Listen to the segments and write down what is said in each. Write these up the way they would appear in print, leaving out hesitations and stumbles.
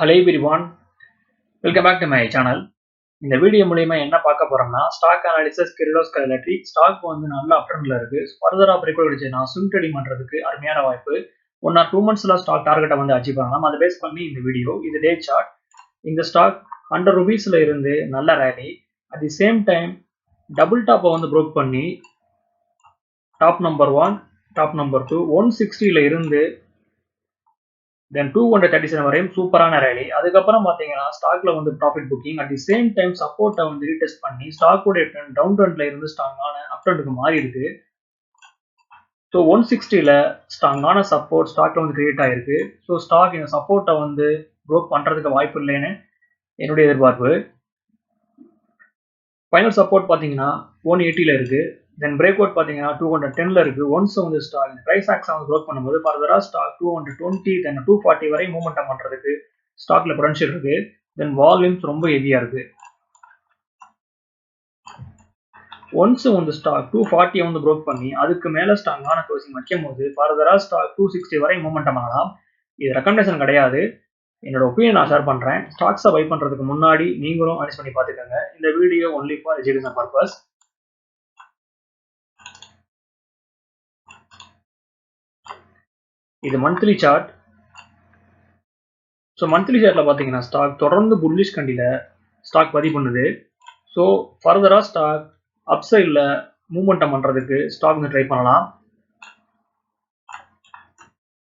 Hello everyone, welcome back to my channel. இந்த video மூலமா என்ன பார்க்க போறோம்னா stock analysis Kirloskar Electric stock வந்து நல்ல அப்ட்ரெண்ட்ல இருக்கு. ஃபர்தரா பிரேக் அவுட் அடிச்சுனா ஸ்விங் ட்ரேடிங் பண்றதுக்கு அருமையான வாய்ப்பு. 1 or 2 monthsல ஸ்டாக் டார்கெட்டை வந்து அச்சீவ் பண்ணலாம். அதை பேஸ் பண்ணி இந்த வீடியோ. இது டே சார்ட். இந்த ஸ்டாக் 100 ரூபீஸ்ல இருந்து நல்ல rally. At the same time double டாப்பை வந்து ப்ரோக் பண்ணி டாப் நம்பர் 1, டாப் நம்பர் 2 160ல இருந்து தென் 237 வரையும் சூப்பரான ரேலி. அதுக்கப்புறம் பார்த்தீங்கன்னா ஸ்டாக்ல வந்து profit booking. At the same time சப்போர்ட்டை வந்து ரீடெஸ்ட் பண்ணி ஸ்டாக்கோட டவுன் ட்ரெண்ட்ல இருந்து ஸ்ட்ராங்கான அப் ட்ரெண்டுக்கு மாறி இருக்கு. ஸோ 160ல ஸ்ட்ராங்கான சப்போர்ட் ஸ்டாக்ல வந்து கிரியேட் ஆயிருக்கு. ஸோ ஸ்டாக் இந்த சப்போர்ட்டை வந்து ப்ரோக் பண்றதுக்கு வாய்ப்பு இல்லைன்னு என்னுடைய எதிர்பார்ப்பு. ஃபைனல் சப்போர்ட் பார்த்தீங்கன்னா 180ல இருக்கு. தென் பிரேக் அவுட் பார்த்தீங்கன்னா 210ல இருக்கு. ஒன்ஸ் வந்து ஸ்டாக் பிரைஸ் ஆக்ஷன் வந்து ப்ரோக் பண்ணும்போது ஃபர்தரா ஸ்டாக் 220 தென் 240 வரை மூவ்மெண்ட் பண்றதுக்கு ஸ்டாக்ல பொட்டன்ஷியல் இருக்கு. தென் வால்யூம்ஸ் ரொம்ப ஹெவியா இருக்கு. ஒன்ஸ் வந்து ஸ்டாக் 240 வந்து ப்ரோக் பண்ணி அதுக்கு மேல ஸ்ட்ராங்கான க்ளோசிங் வைக்கும் போது ஃபர்தரா ஸ்டாக் 260 வரை மூவ்மெண்ட் பண்ணலாம். இது ரெக்கமெண்டேஷன் கிடையாது, என்னோட ஒப்பீனியன் நான் ஷேர் பண்றேன். ஸ்டாக்ஸை பை பண்றதுக்கு முன்னாடி நீங்களும் அனலைஸ் பண்ணி பார்த்துக்கோங்க. இந்த video only for education purpose. இது மந்த்லி சார்ட். ஸோ மந்த்லி சார்ட்ல பார்த்தீங்கன்னா ஸ்டாக் தொடர்ந்து புல்லிஷ் கண்டில ஸ்டாக் பதிவு பண்ணுது. ஸோ ஃபர்தரா ஸ்டாக் அப் சைடில் மூவ்மெண்டம் பண்ணுறதுக்கு ஸ்டாக் வந்து ட்ரை பண்ணலாம்.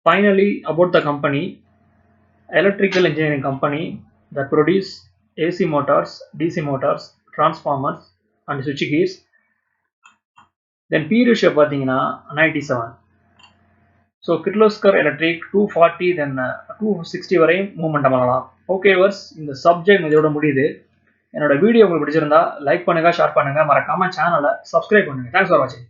Finally about the company, electrical engineering company that produce AC motors, DC motors, transformers and switch gears. Then P ratio பார்த்தீங்கன்னா 97. ஸோ கிர்லோஸ்கர் எலக்ட்ரிக் 240 தென் 260 வரை மூவ்மெண்ட் பண்ணலாம். ஓகே வர்ஸ், இந்த சப்ஜெக்ட் இதோட முடியுது. என்னோட வீடியோ உங்களுக்கு பிடிச்சிருந்தா லைக் பண்ணுங்க, ஷேர் பண்ணுங்க, மறக்காம சேனலை சப்ஸ்கிரைப் பண்ணுங்க. தேங்க்ஸ் ஃபார் வாட்சிங்.